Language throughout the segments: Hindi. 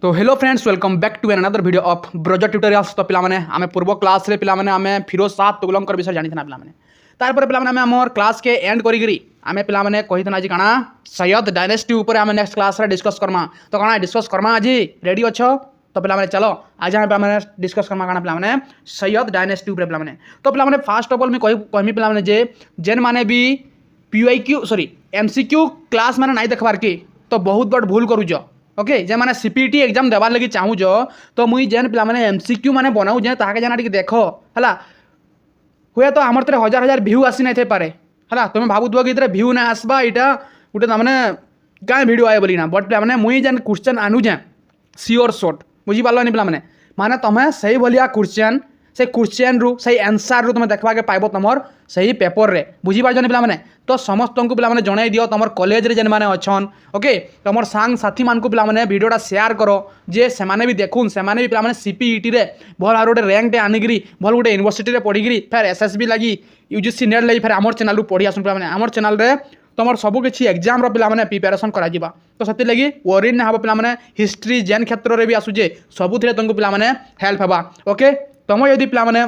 तो hello friends welcome back to another video of Brojo tutorials. तो पिला माने आमे पूर्व क्लास रे पिला माने आमे फिरोज शाह तुगलकर विषय जानि थना पिला माने तार पर पिला माने आमे हमर क्लास के एंड करी गरी आमे पिला माने कहि थना आज काना सैयद डायनेस्टी ऊपर आमे नेक्स्ट क्लास रे डिस्कस करमा। तो काना डिस्कस करमा आज रेडी अछो? तो पिला माने चलो आज आमे पिला माने डिस्कस करमा काना पिला माने सैयद डायनेस्टी ऊपर पिला माने। तो पिला माने फर्स्ट ऑफ ऑल मैं कहमी पिला माने जे जेन माने भी पीवाईक्यू सॉरी एमसीक्यू क्लास माने नाही देखबार की तो बहुत बड़ भूल करूजो। ओके जे माने सीपीटी एग्जाम देवार लगी चाहूज तो मुई जेन पिला माने एमसीक्यू माने बनाऊ जे ताके जाना टिके देखो हला हुए तो हमर तरे हजार हजार व्यू आसी नहीं थे पारे हला तुम भाबुथबो कि इतरे व्यू ना आसबा इटा गुटे माने गाय वीडियो आए बोली ना बट पिला माने मुई जेन क्वेश्चन आनु जे सियोर शॉर्ट बुझी पारलो नि पिला माने माने तमे सही भलिया क्वेश्चन से क्वेश्चन रु सही आंसर रु तुम देखबा के पाइबो तमर सही पेपर रे बुझी पारजो नि पिला माने। तो समस्त को पिला माने जणाई दियो तमर कॉलेज रे जेन माने अछन ओके तमर सांग साथी मान को पिला माने वीडियोटा शेयर करो जे से माने भी देखुन से माने भी पिला माने सीपीईटी रे भल आ रोटे रैंक टे आनिगिरी भल गोटे यूनिवर्सिटी रे पढिगिरी फिर एसएसबी लागी यूजीसी नेट लगी फिर हमर चैनल रु पढी आसुन पिला माने हमर चैनल रे तुम सबू किसी एग्जाम रो पिला माने प्रिपरेशन करा जिबा। तो सेति लगी वरी ना हबो पिला माने हिस्ट्री जेन क्षेत्र रे भी आसुजे सबुथिरे तुमको पिला माने हेल्प हेबा। ओके तुम यदि पिला माने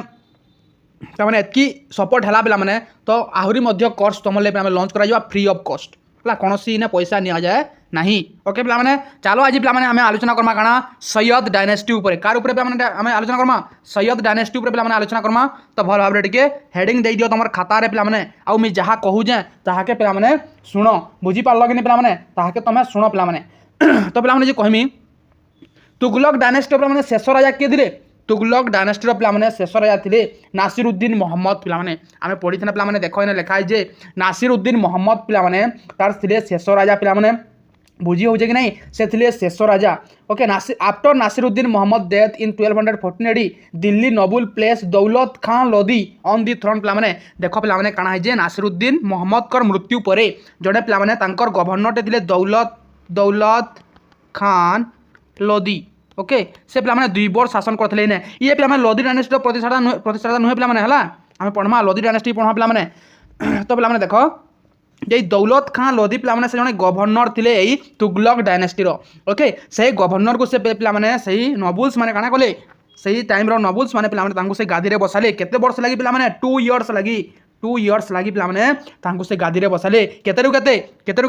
तमाने एतकी सपोर्ट हैला पिला माने तो आहुरी मध्य कोर्स तुम ले पिला माने लॉन्च करा जिबा फ्री ऑफ कॉस्ट हला कोनोसी ने पैसा निया जाए नहीं। ओके पिला माने चलो आज पिला माने हमें आलोचना करमा काना सैयद डायनेस्टी ऊपर कार ऊपर पिला माने हमें आलोचना करमा सैयद डायनेस्टी ऊपर पिला माने आलोचना करमा। तो भल भाबरे टिके हेडिंग दे दियो तमर खाता रे पिला माने आ मी जहा कहू जे ताहाके पिला माने सुनो बुझी पारलो कि नि पिला माने ताहाके तमे सुनो पिला माने। तो पिला माने जे कहमी तुगलक डायनेस्टी ऊपर माने शेष राजा के दिले तुगलक डायनेस्टी पिला माने शेष राजा थिले नासिरुद्दीन मोहम्मद पिला माने आमे पढी थना पिला माने देखो एने लिखा है जे नासिरुद्दीन मोहम्मद पिला माने तार थिले शेष राजा पिला माने बुझी हो जे कि नहीं से थिले शेष राजा। Okay after Nasiruddin Mohammad death in 1214 AD Delhi noble place Daulat Khan Lodhi on the throne पिला माने देखो पिला माने काना है जे नासिरुद्दीन मोहम्मद कर मृत्यु परे जड़े पिला माने तांकर गवर्नर टे थिले दौलत खान लोधी। ओके से पिला माने 2 वर्ष शासन करथले ने ये पिला माने लोधी डायनेस्टी प्रतिष्ठाता नुहे पिला माने हला आमे पढमा लोधी डायनेस्टी पढमा पिला माने। तो पिला माने देखो जे दौलत खान लोधी पिला माने से जने गवर्नर थिले एई तुगलक डायनेस्टी रो। ओके से गवर्नर को से पिला माने सही नोबल्स माने काना कोले सही टाइम रो नोबल्स माने पिला माने तांको से गादी रे बसाले केते वर्ष लागि पिला माने 2 इयर्स लगी पिला माने तांको से गादी रे बसाले केते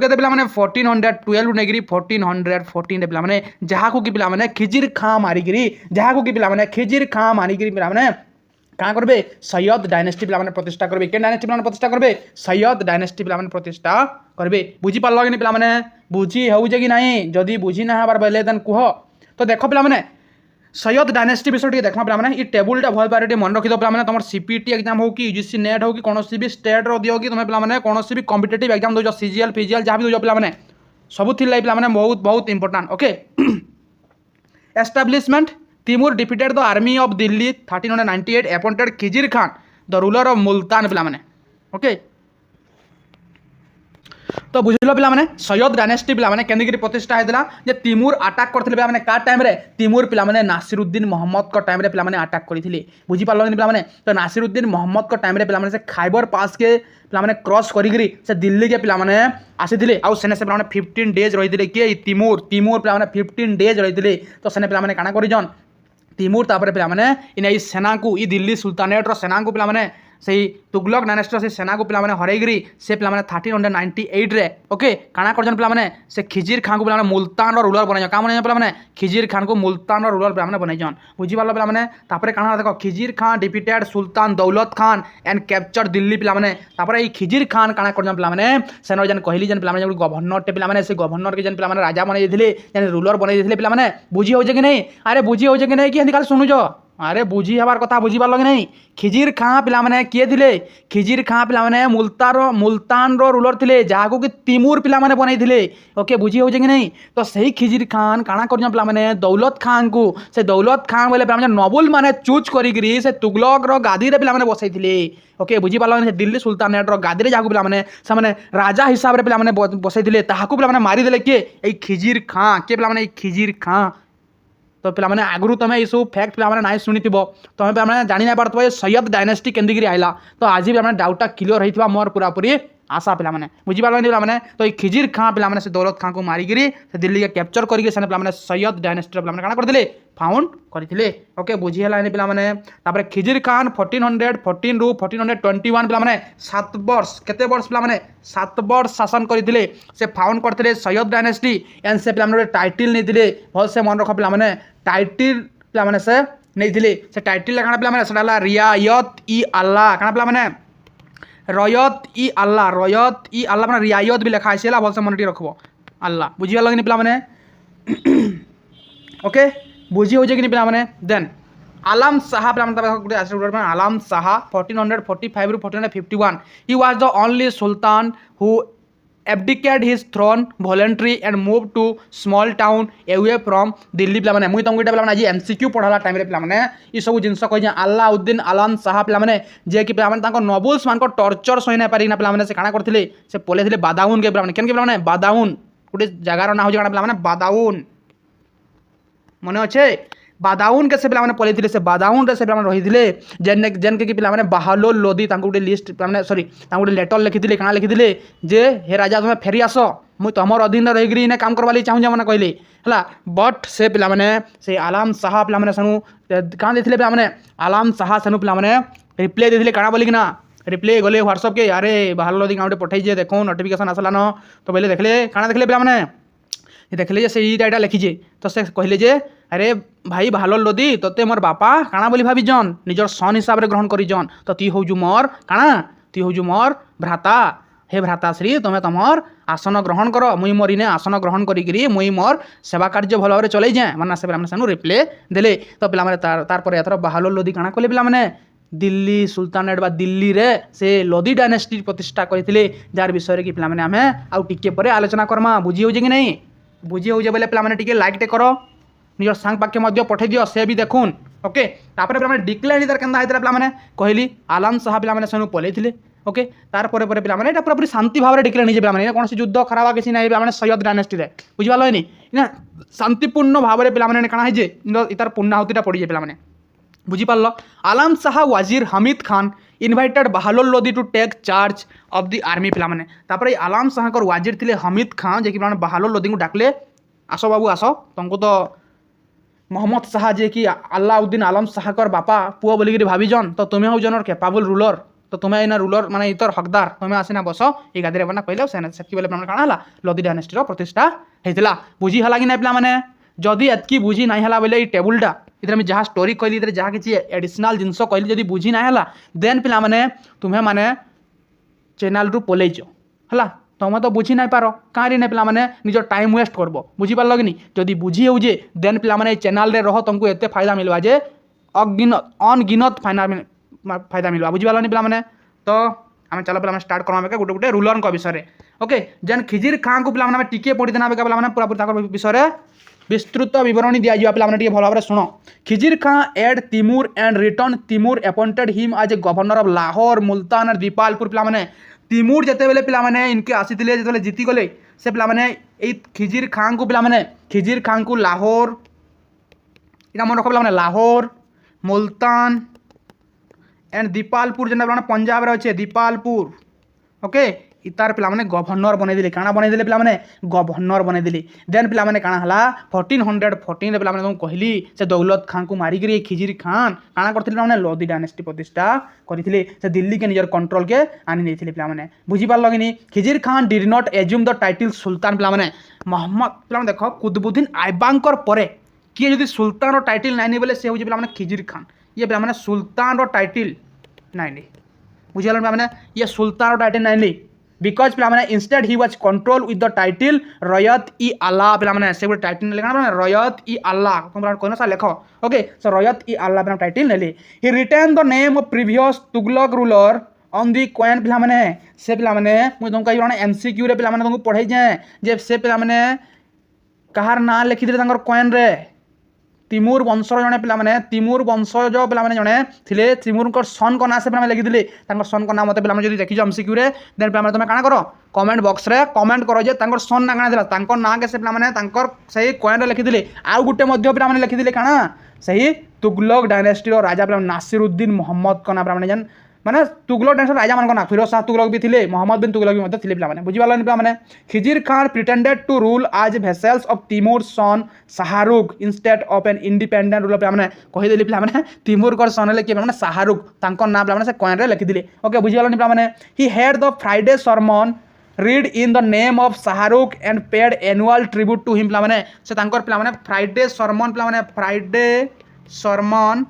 पिला माने 1412 नेगिरी 1414 रे पिला माने जहा को कि पिला माने खिजिर खां मारिगिरी जहा को कि पिला माने खिजिर खां मारिगिरी पिला माने का करबे सैयद डायनेस्टी पिला माने प्रतिष्ठा करबे के डायनेस्टी पिला माने प्रतिष्ठा करबे सैयद डायनेस्टी पिला माने प्रतिष्ठा करबे। बुझी पारलो कि नि पिला माने बुझी हो जे कि नहीं जदी बुझी ना हबार बेले देन कुह। तो देखो पिला माने सैयद डायनेस्टी विषय टे देखमा पिला माने ई टेबुलटा भल पारे मन रखि दो पिला माने तमर सीपीटी एग्जाम हो कि यूजीसी नेट हो कि कोनोसी भी स्टेट रो दियो कि तुम पिला माने कोनोसी भी कॉम्पिटिटिव एग्जाम दो जो सीजीएल फिजिएल जहां भी दो पिला माने सब थिल पिला माने बहुत बहुत important. Okay establishment Timur defeated the army of Delhi 1398 appointed Khizr Khan the ruler of Multan पिला माने। ओके तो बुझलो पिला माने सैयद डायनेस्टी पिला माने केंदिगिरी प्रतिष्ठा हेतला जे तिमूर अटैक करथिले पिला माने का टाइम रे तिमूर पिला माने नासिरुद्दीन मोहम्मद को टाइम रे पिला माने अटैक करिथिले बुझी पारलो पिला माने। तो नासिरुद्दीन मोहम्मद को टाइम रे पिला माने से खाइबर पास के पिला माने क्रॉस करिगिरी से दिल्ली के पिला माने आसीथिले आ सेने से पिला माने 15 डेज रहिथिले के तिमूर पिला माने 15 डेज रहिथिले। तो सेने पिला माने काना करिजन तिमूर तापर पिला माने इन सेना को ई दिल्ली सुल्तानेट रो सेना को पिला माने सही तुगलक डायनेस्टी से सेना को पिला माने हरैगिरी से पिला माने 1398 रे ओके काना करजन पिला माने से खिजिर खान को पिला माने मुल्तान रो रूलर बनाइ का माने पिला माने खिजिर खान को मुल्तान रो रूलर पिला माने बनाइ जन बुझी पारलो पिला माने। तापर काना देखो खिजिर खान डिफीटेड सुल्तान दौलत खान एंड कैप्चर दिल्ली पिला माने तापर ई खिजिर खान काना करजन पिला माने सेनो जन कहली जन पिला माने गवर्नर टे पिला माने से गवर्नर के जन पिला माने राजा बनाइ दिथिले जन रूलर बनाइ दिथिले पिला माने बुझी हो जे कि नहीं अरे बुझी हो जे कि नहीं कि हिंदी काल सुनु जो अरे बुझी हबार कथा बुझी पारलो कि नहीं खिजिर खां पिला माने किए थिले खिजिर खां पिला माने मुल्तान रो रूलर थिले जहा को कि तिमूर पिला माने बनाई थिले। ओके बुझी हो जे कि नहीं। तो सही खिजिर खान काना करजन पिला माने दौलत खान को से दौलत खान बोले पिला माने नोबल माने चूज करिगिरी से तुगलक रो गादी रे पिला माने बसै थिले। ओके बुझी पारलो कि दिल्ली सुल्तानेट रो गादी रे जहा को पिला माने से माने राजा हिसाब रे पिला माने बसै थिले ताहाकू पिला माने मारी देले के ए खिजिर खां के पिला माने खिजिर खां। तो पिला माने आगु तुम ये सब फैक्ट पिला माने नाइ सुनिथिबो तुम पिला माने जानि ना पारथबो सैयद डायनेस्टी केंदिगिरी आइला। तो आज भी डाउटा क्लियर होइथिबा मोर पूरा पूरी आशा पिला माने बुझिपारल पिला माने तो खिजिर खां पिला माने से दौलत खां को मारिकी से दिल्ली के कैप्चर करके से पिला माने सैयद डायनेस्टी पिला माने काना करथिले फाउंड करथिले ओके बुझी हला पिला माने तापर खिजिर खान 1414 रु 1421 पिला माने 7 वर्ष केते वर्ष पिला माने 7 वर्ष शासन करथिले से फाउंड करथिले सैयद डायनेस्टी एंड से पिला माने टाइटल नेथिले भल से मन रख पिला माने टाइटल पिला माने से नेथिले से टाइटल काना पिला माने सेला रियायत इ अल्लाह काना पिला माने रयत इ अल्लाह माने रियायत भी लिखा है भल से मन रखब अल्लाह बुझी लगे पिला माने ओके बुझी हो कि पिला माने देन आलम शाह पिला आलम शाह 1445 रु 1451 he was the only Sultan who abdicated his throne voluntarily and moved to small town away from Delhi पिला माने मुई तुमको पिला माने आज एमसीक्यू पढ़ाला टाइम रे पिला माने ई सब जिंस कहि अलाउद्दीन आलम शाह पिला माने जे कि पिला माने ताको नोबल्स मान को टॉर्चर सहि ना पारि ना पिला माने से काना करथिले से पोलेथिले बादाउन के पिला माने केन के पिला माने बादाउन गुटे जगार ना हो जे काना पिला माने बादाउन मने अच्छे बादाउन के से पिला माने पोलेथिले से बादाउन रे से पिला माने रहिथिले जेन के पिला माने बहालोल लोदी तांको गुटे लिस्ट पिला माने सॉरी तांको गुटे लेटर लिखिथिले काना लिखिथिले जे हे राजा तुमे फेरी आसो मुई तमर अधीन रहिगिरी ने काम करवाली चाहू जे माने कहले हला बट से पिला माने से आलम शाह पिला माने सनु काना देथिले पिला माने आलम शाह सनु पिला माने रिप्लाई देथिले काना बोली कि ना रिप्लाई गले व्हाट्सएप के अरे बहालोल लोदी काउंटे पठाई जे देखो नोटिफिकेशन आसला न तो बोले देखले काना देखले पिला माने देखले जे से इटा लिखिजे तो से कहले जे अरे भाई बहालोल लोदी तोते मोर बापा काना बोली भाभी जन निजर सन हिसाब रे ग्रहण करी जन तो ती होजु मोर काना ती होजु मोर भ्राता हे भ्राताश्री तुमे तमर आसन ग्रहण कर मुई मोरिने आसन ग्रहण करी मुई मोर सेवा कार्य भल भाव चलै जाए माना से पिला सानू रिप्लाई देले तो पिला माने तार पर एथर बहालोल लोदी काना कहले पिला माने दिल्ली सुल्तानेट बा दिल्ली रे से लोदी डायनेस्टी प्रतिष्ठा करथिले जार विषय रे कि पिला माने आमे आ टिके परे आलोचना करमा बुझी होजे कि नहीं बुझी होजे बोले पिला माने टिके लाइक टे करो निजर सांग पाखे मध्य पठे दियो से भी देखुन ओके तापर पिला माने डिक्लेयर इधर केंदा हैतरा पिला माने कहली आलम शाह पिला माने सनु पलेथिले ओके तार परे परे पिला माने एटा पूरा शांति भाव रे डिक्लेयर निजे पिला माने कोन से युद्ध खराबा किसी नै पिला माने सैयद डायनेस्टी रे बुझिबालो नि ना शांतिपूर्ण भाव रे पिला माने काना है जे इतार पुण्यहुतिटा पड़ी जे पिला माने बुझी पारल आलम शाह वजीर Hamid Khan invited Bahlol Lodi to take charge of the army पिला माने तापर आलम शाह कर वजीर थिले हमीद खान जे कि पिला माने बहालोल लोदी को डाकले आसो बाबू आसो तुमको तो मोहम्मद शाह जे कि अलाउद्दीन आलम शाह कर बापा पुओ बोली भाभी जन तो तुम्हें हो जनर कैपेबल रूलर तो तुम्हें इना रूलर माने इतर हकदार तुम्हें आसीना बस ये गादी रे बना कहले सेति बेले काना हला लोदी डायनेस्टी रो प्रतिष्ठा हेतिला बुझी हला कि नै पिला माने जदि एतकी बुझी नै हला बेले ई टेबुलटा इधर में जहाँ स्टोरी कहली इधर जहाँ किसी एडिशनल जिनस कहली जदि बुझी ना हला देन पिला माने तुम्हें माने चैनल रु पलैज हला तुम तो बुझी ना पार कहीं ना पिला माने निज टाइम वेस्ट करब बुझी पार कि जदि बुझी हो देन पिला माने चैनल रे रह तुमको एते फायदा मिलवा जे अनगिनत फायदा मिलवा बुझी पार पिला माने तो आम चलो पिला स्टार्ट करमा गोटे गोटे रूलर विषय ओके जेन खिजिर खां को पिला माने टिके पढ़ी देना पिला माने पूरा पूरा विषय विस्तृत विवरणी दिया जावा पिला माने टिके भल भाव शुण Khizr Khan aid Timur and return Timur appointed him as a governor of Lahore Multan और दीपालपुर पिला माने तिमूर जिते बेले पिला माने इनके आसीथिले जिते जीती गले से पिला माने ए खिजिर खां को पिला माने खिजिर खां को लाहौर इना मन रख पिला माने लाहौर मुल्तान एंड दीपालपुर जेना पिला पंजाब रे अच्छे दीपालपुर ओके इतार पिला माने गवर्नर बने दिले काना बने दिले पिला माने गवर्नर बने दिले देन पिला माने काना हला 1414 रे पिला माने तुम कहली से दौलत खान को मारी गिरी खिजिर खान काना करथिले माने लोदी डायनेस्टी प्रतिष्ठा करथिले से दिल्ली के निजर कंट्रोल के आनी नेथिले पिला माने बुझी पार लगनी Khizr Khan did not assume the title sultan पिला माने मोहम्मद पिला माने देखो कुतुबुद्दीन ऐबकर परे किए जदि सुल्तान रो टाइटल नाइनी बोले से होजे पिला माने खिजिर खान ये पिला माने सुल्तान रो टाइटल नाइनी बुझियाल पिला माने ये सुल्तान रो टाइटल नाइनी बिकॉज पिला माने instead he was control with the title Rayat इ अल्लाह पिला माने से टाइटल लेखना माने रयत इ अल्लाह तुम कोन सा लेखो ओके सो रयत इ अल्लाह पिला टाइटल नेले he retain the name of previous Tughlaq ruler on the coin पिला माने से पिला माने मु तुमका ई माने एमसीक्यू रे पिला माने तुमको पढ़ाई जाए जे से पिला माने कहार ना लिखि दिले तांकर कॉइन रे तिमूर वंशर जने पिला माने तिमूर वंशज पिला माने जने थिले तिमूर को सन को ना से पिला माने लिखि दिले तांकर सन को ना मते पिला माने जदी देखि एमसीक्यू रे देन पिला माने तुमे काना करो कमेंट बॉक्स रे कमेंट करो जे तांकर सन ना काना दिला तांकर ना के से पिला माने तांकर सही कॉइन रे लिखि दिले आ गुटे मध्य पिला माने लिखि दिले काना सही तुगलक डायनेस्टी रो राजा पिला नासिरुद्दीन मोहम्मद को ना पिला माने जन माने तुगलक डांसर राजा मान ना फिरोज शाह तुगलक भी थिले मोहम्मद बिन तुगलक भी मध्य थिले पिला माने बुझी पालन पिला माने Khizr Khan pretended to rule as vassals of Timur son Shahrukh instead of an independent ruler पिला माने कहि देली पिला माने तिमूर कर सन ले के माने शाहरुख तांको नाम पिला माने से कॉइन रे लिखि दिले ओके बुझी पालन पिला माने he had the Friday sermon read in the name of Shahrukh and paid annual tribute to him पिला माने से तांकर पिला माने फ्राइडे सरमन पिला माने फ्राइडे सरमन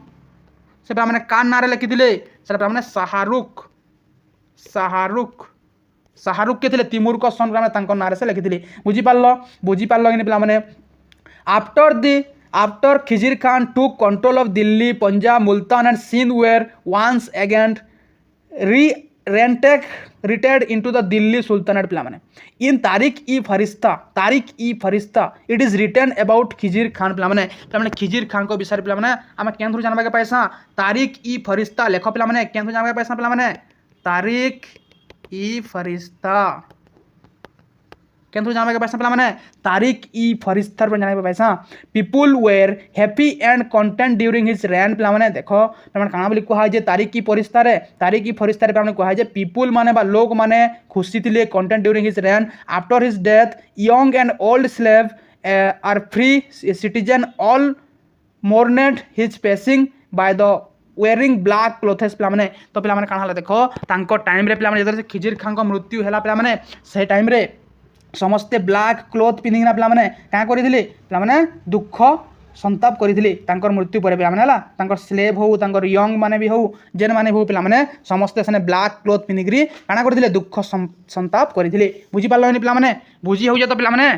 से पिला माने कान नारे लिखि दिले से पिला माने शाहरुख शाहरुख शाहरुख के थिले तिमूर को सन पिला माने तांकर नारे से लिखि दिले बुझी पारलो कि पिला माने after Khizr Khan took control of Delhi, Punjab, Multan and Sindh were once again retired into the Delhi Sultanate पिला माने in Tariq E Firishta it is written about Khizr Khan पिला माने खिजिर खान को विषय पिला माने आम केन थ्रू जानबा के पैसा तारिक ई फरिश्ता लेख पिला माने केन थ्रू जानबा के पैसा पिला माने तारिक ई फरिश्ता केन थ्रू जानबा के पैसा पिला माने तारिक ई फरिश्ता पर जानबा के पैसा people were happy and content during his reign पिला माने देखो माने काना बोली कहा जे तारिक ई फरिश्ता रे पिला माने कहा जे पीपल माने बा लोग माने खुशी थिले content during his reign after his death young and old slave or free citizen all mourned his passing by the wearing black clothes पिला माने तो पिला माने काना हला देखो तांको टाइम रे पिला माने जदर खिजिर खान को मृत्यु हैला पिला माने से टाइम रे समस्ते ब्लैक क्लोथ पिंधिना पिला माने का करिथिले पिला माने दुख संताप करिथिले तांकर मृत्यु पर पिला माने हला तांकर स्लेव हो तांकर यंग माने भी हो जेन माने हो पिला माने समस्ते सने ब्लैक क्लोथ पिंधिग्री काना करिथिले दुख संताप करिथिले बुझी पारलो नि पिला माने बुझी हो जे तो पिला माने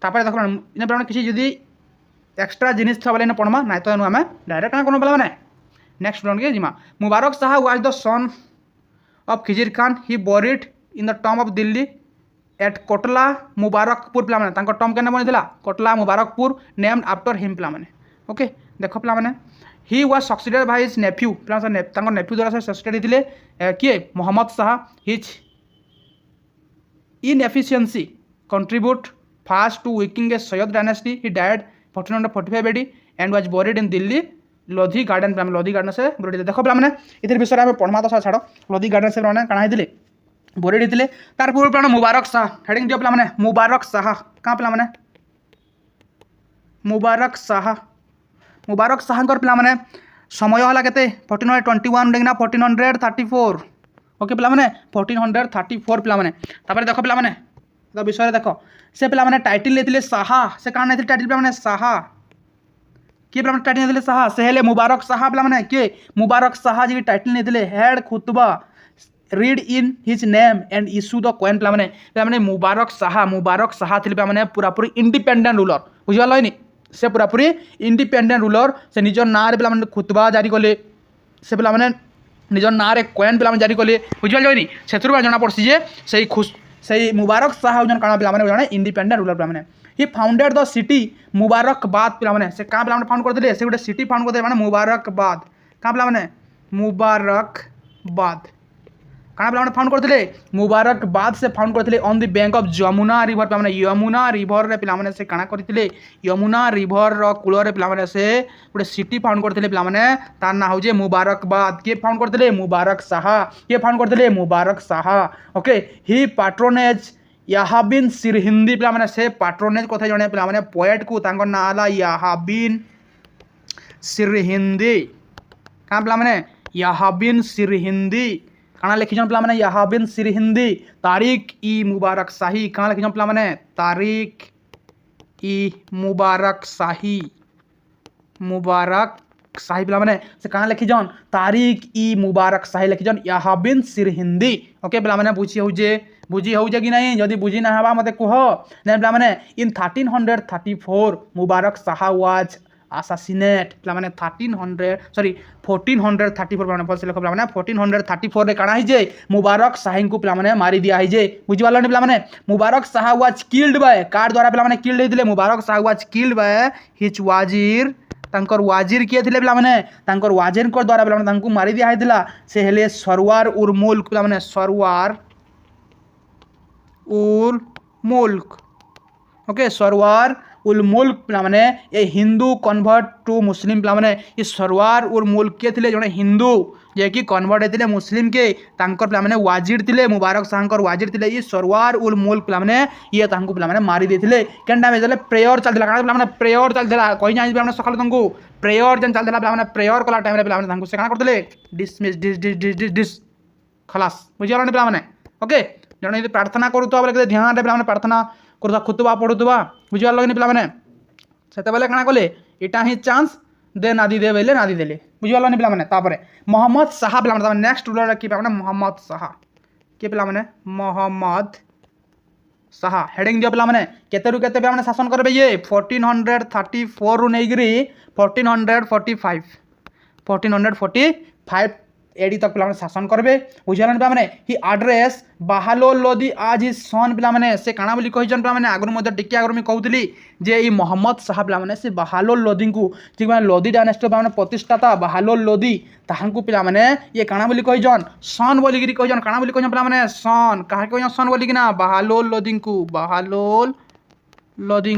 तापर देखो इन पिला माने किछि जदी एक्स्ट्रा जिनिस थबले न पढमा नाइ तो एनु हमें डायरेक्ट काना कोन पिला माने नेक्स्ट रन के जिमा Mubarak Shah was the son of Khizr Khan he buried in the tomb of Delhi at Kotla Mubarakpur पिला माने तांको टॉम केना बनिथिला Kotla Mubarakpur named after him पिला माने ओके देखो पिला माने he was succeeded by his nephew पिला माने तांको नेफ्यू द्वारा से सक्सीडेड दिले के Mohammad Shah his inefficiency contribute fast to weakening a Sayyid dynasty he died 1445 AD and was buried in Delhi Lodhi garden पिला लोधी गार्डन से बॉरिड देखो पिला माने इधर विषय में पढ़मा तो छाड़ो लोधी गार्डन से माने काना दिले बॉरिड दिले तार पूर्व पिला मुबारक शाह हेडिंग दियो पिला माने मुबारक शाह का पिला माने मुबारक शाह कर पिला माने समय हला केते 1421 डेगना 1434 ओके पिला माने 1434 पिला माने तापर देखो पिला माने तो विषय देखो से पिला माने टाइटल लेतिले शाह से कान नेतिले टाइटल पिला माने शाह के पिला माने टाइटल नेतिले शाह से हेले मुबारक शाह पिला माने के मुबारक शाह जी टाइटल नेतिले had khutba read in his name and issue the coin पिला माने मुबारक शाह थिले पिला माने पूरा पूरी इंडिपेंडेंट रूलर बुझिबाल नि से पूरा पूरी इंडिपेंडेंट रूलर से निजर ना रे पिला माने खुतबा जारी कले से पिला माने निजर ना रे कॉइन पिला माने जारी कले बुझिबाल नि सेथुर जाना पड़सी जे सही खुश सही मुबारक शाह जन काना पिला माने जाने इंडिपेंडेंट रूलर पिला माने ही फाउंडेड द सिटी मुबारकबाद पिला माने से का पिला माने फाउंड कर दिले से गोटे सिटी फाउंड कर दे माने मुबारकबाद का पिला माने मुबारकबाद काना पिला माने फाउंड करथिले मुबारकबाद से फाउंड करथिले on the bank of Yamuna river पिला माने यमुना रिवर रे पिला माने से काना करथिले यमुना रिवर रो कूल रे पिला माने से गोटे सिटी फाउंड करथिले पिला माने तार ना हो जे मुबारकबाद के फाउंड करथिले मुबारक शाह के फाउंड करथिले मुबारक शाह ओके ही पैट्रोनेज याहाबिन सिरहिंदी पिला माने से पैट्रोनेज कथा जणे पिला माने पोएट को तांको ना आला याहाबिन सिरहिंदी का पिला माने याहाबिन सिरहिंदी काना लिखिजन पिला माने याहाबिन सिरहिंदी तारिक ई मुबारक शाही काना लिखिजन पिला माने तारिक ई मुबारक शाही पिला माने से काना लिखिजन तारिक ई मुबारक शाही लिखिजन याहाबिन सिरहिंदी ओके पिला माने बुझी हो जे कि नहीं जदि बुझी ना हवा मते कह ने पिला माने इन 1334 मुबारक शाह वाज assassinate पिला माने 1434 पिला माने फलसे लिखो पिला माने 1434 रे काना hi जे मुबारक शाह को पिला माने मारी दिया hi जे बुझी वाला ने पिला माने Mubarak Shah was killed by कार द्वारा पिला माने किल्ड दिले Mubarak Shah was killed by his wazir तांकर वाजिर किए थिले पिला माने तांकर वाजिर को द्वारा पिला माने तांको मारी दिया हितला से हेले सरवार उर मुल्क पिला माने सरवार उर मुल्क ओके सरवार उल मुल्क पिलाने ये हिंदू कन्वर्ट टू मुस्लिम पिलाने ये सरवार उल मुल्क के थे जड़े हिंदू जे कि कन्वर्ट होते मुस्लिम के तांकर पिलाने वाजिर थे मुबारक शाहर वाजिर थे ये सरवार उल मुल्क पिलाने ये तांको पिलाने मारी देते केन टाइम चले प्रेयर चलता पिलाने प्रेयर चलता कही जाए पिलाने सकाल तुमको प्रेयर जेन चलता पिलाने प्रेयर कला टाइम पिलाने तांको से काना करते डिसमिस डिस खलास बुझीगल पिलाने ओके जड़े यदि प्रार्थना करुवा बोले ध्यान पे प्रार्थना करुवा खुतबा पढ़ुवा बुझीगल लगे पिलाने से काଣା कले इटा ही चांस दे नादी दे बोले नादी देले बुझीगल पिलाने तापर मोहम्मद शाह पिलाने नेक्स्ट रूलर कि पिलाने मोहम्मद शाह किए पिलाने मोहम्मद शाह हेडिंग दियो पिलाने केते रु केते पिलाने शासन करबे ये 1434 रु नेगिरी 1445 एडी तक पिलाने शासन करबे बुझिगलन पिलाने ही एड्रेस बाहालोल लोदी आज ही सन पिलाने से काना बोली कहिजन पिलाने आगु मध्य टिके आगु मैं कहूली जे ई मोहम्मद शाह पिलाने से बाहालोल लोदी को ठीक माने लोदी डायनेस्टी पिलाने प्रतिष्ठाता बाहालोल लोदी ताहांकु पिलाने ये काना बोली कहिजन सन बोली गिरी कहिजन काना बोली कहिजन पिलाने सन काहे कहिजन सन बोली कि ना बाहालोल लोदी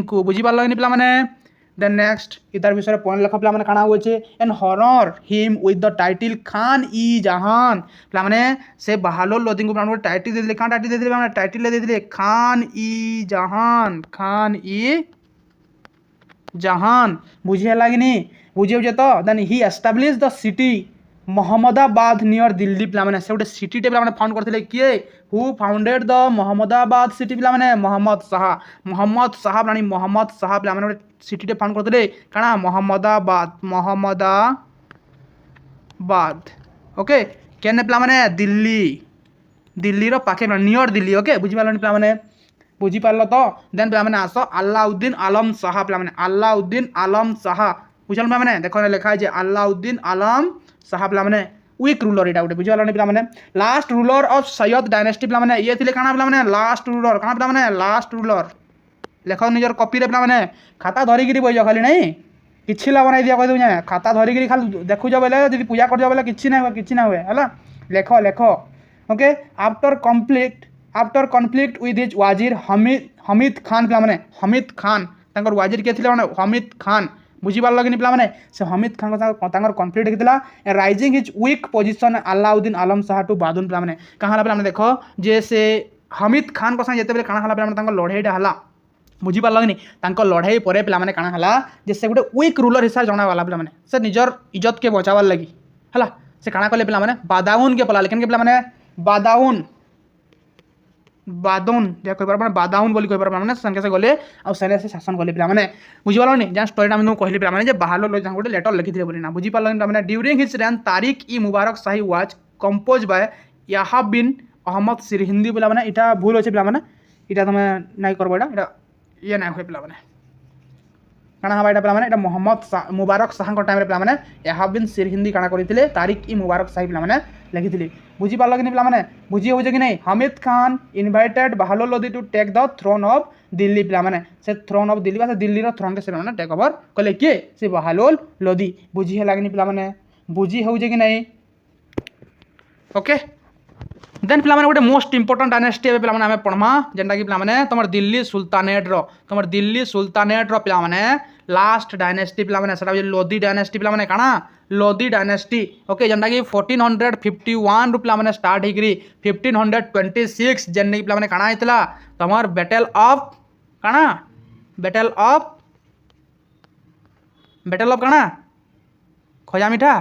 को बुझी पारलनि पिलाने देन नेक्स्ट इधर विषय पॉइंट लेख पिलाने काना होचे and honour him with the title Khan e Jahan पिलाने से बाहालोल लोदी को पिलाने टाइटल दे दिले कान टाइटल दे दिले पिलाने टाइटल दे दिले खान ई जहान बुझे लागिनी बुझे जे तो then he establish the city Muhammadabad near Delhi पिलाने से गोटे सिटी टे पिलाने फाउंड करथिले किए who founded the Muhammadabad city पिलाने मोहम्मद शाह प्राणी मोहम्मद शाह पिलाने गोटे सिटी टे फाउंड करथिले काना मोहम्मदाबाद ओके केने पिलाने दिल्ली रो पाखे नियर दिल्ली ओके बुझी पारलनि पिलाने बुझी पारल तो देन पिलाने आस अलाउद्दीन आलम शाह पिलाने अलाउद्दीन आलम शाह बुझल पिलाने देखो लिखा है अलाउद्दीन आलम शाह पिलाने वीक रूलर यहाँ गोटे बुझीगल पिलाने last ruler of Syed dynasty पिलाने ये थे काना पिलाने लास्ट रूलर काना पिलाने लास्ट रूलर लेख निजर कॉपी रे पिलाने खाता धरिकी बइज खाली नहीं किछि लाभ नहीं दिया कह दूँ खाता धरिकी खाली देखुज बोले जब पूजा कर बोले किसी ना हुए है लेख okay after conflict with his wazir Hamid Khan पिलाने हमीद खान वाजिर किए थे हमीद खान बुझी पार लगे पिलाने से हमीद खान कॉन्फ्लिक्ट होता raising his weak position Alauddin Alam Shah to Badaun पिलाने कहाँ पिलाने देख जे से हमीद खान को जिते काना पिलाने लड़ाईटा है बुझी पार लगे लड़ाई पर पिलाने काना है जे से गोटे वीक रूलर हिसाब से जनावाला पिलाने से निजर इज्जत के बचावार लगी है से काना कले पिलाने बादाउन के पला लेकिन के पिलाने बादौन जहाँ कह पार बादाउन बोली कह पार संगे से गले आने से शासन कले पिलाने बुझीपारे जहाँ स्टोरीटा मुझे कहली पिलाने बाहालोल लोदी गोटे लेटर लिखी बोली ना बुझी पार पिलाने during his reign Tarikh e Mubarak Shahi was compose by Yahya bin Ahmad Sirhindi पिलाने इटा भूल अच्छे पिलाने इटा तुम नाई करब इटा ये ना हुए पिलाने काना हवा पिलाने इटा मोहम्मद मुबारक शाह टाइम पिलाने याहब बिन सिरहिंदी काना करते तारिक ई मुबारक शाही पिलाने लिखी बुझी पार लगे पिलाने बुझी हो कि नहीं Hamid Khan invited Bahlol Lodi to take the throne of Delhi पिलाने से थ्रोन ऑफ दिल्ली से दिल्ली थ्रोन के से टेक ओवर कले किए से बाहालोल लोदी बुझी है लगे पिलाने बुझी हो कि नहीं ओके देन पिलाने गोटे मोस्ट इंपोर्टेंट डायनेस्टी है पिलाने आम पढ़मा जेनटा कि पिलाने तुम दिल्ली सुल्तानेट पिलाने लास्ट डायनेस्टी पिलाने से लोदी डायनेस्टी पिलाने काना लोदी डायनेस्टी ओके जेनटा कि 1451 रु पिलाने स्टार्ट होगी 1526 जेन कि पिलाने काना होता तुम बैटल ऑफ काना खजा मिठा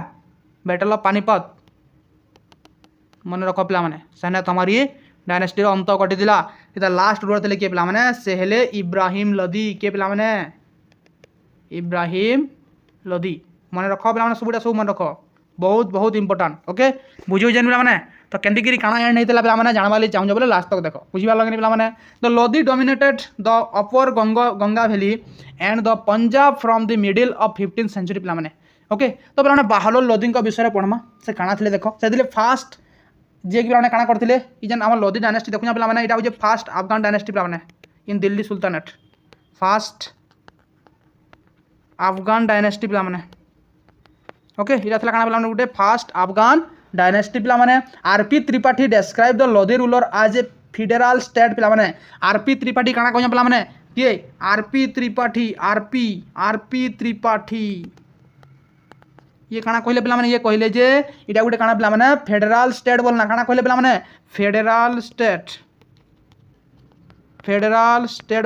बैटल ऑफ पानीपत मन रख पिलाने सेने तुम्हारी डायनेस्टी अंत घटी लास्ट रूलर थे किए पिलाने से हेले इब्राहिम लोदी किए पिलाने इब्राहिम लोदी मन रख पिलाने सबूटा सब मन रख बहुत बहुत इंपोर्टेंट ओके बुझे जान पिलाने तो केंदिगिरी काना एंड होता पिलाने जानवा चाहूँ बोले लास्ट तक देख बुझी पार लगे पिलाने the Lodi dominated the upper Ganga valley and the Punjab from the middle of 15th century पिलाने ओके तो पिलाने बाहालोल लोदी विषय पढ़मा से काना थे देख से फास्ट जे कि पिलाने काना करथिले ई जन हमर लोदी डायनेस्टी देखुना पिलाने इटा होजे फास्ट अफगान डायनेस्टी पिलाने in Delhi sultanate fast Afghan dynasty पिलाने ओके इटा थला काना पिलाने गोटे फास्ट अफगान डायनेस्टी पिलाने RP Tripathi describe the Lodi ruler as a federal state पिलाने आरपी त्रिपाठी काना कहन पिलाने किए आरपी त्रिपाठी आरपी त्रिपाठी ये काଣା कहले पिला माने ये कहले जे इटा गुटे काଣା पिला माने फेडरल स्टेट बोलना काଣା कहले पिला माने फेडरल स्टेट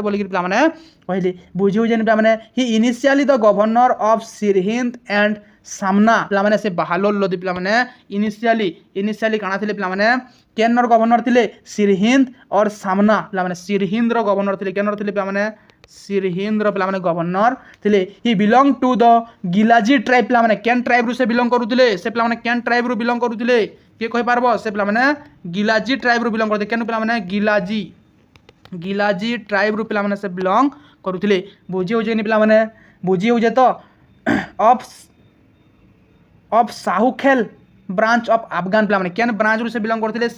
बोली पिला माने कहले बुझियो जेन पिला माने ही initially the governor of Sirhind and सामना पिला माने से बाहालोल लोदी पिला माने इनिशियली काଣା थिले पिला माने केनर गवर्नर थिले सिरहिंद और सामना पिला माने सिरहिंद रो गवर्नर थिले केनर थिले पिला माने सिरहिंद रो पिला माने गवर्नर थिले ही बिलोंग टू द गिलाजी ट्राइब पिला माने केन ट्राइब रु से बिलोंग करूथिले से पिला माने केन ट्राइब रु बिलोंग करूथिले के कहि पारबो से पिला माने गिलाजी ट्राइब रु बिलोंग करते केन पिला माने गिलाजी ट्राइब रु पिला माने से बिलोंग करूथिले बुझी हो जेनी पिला माने बुझी हो जे तो ऑफ साहुखेल ब्रांच ऑफ अफगान पिला माने केन ब्रांच रु से बिलोंग करथिले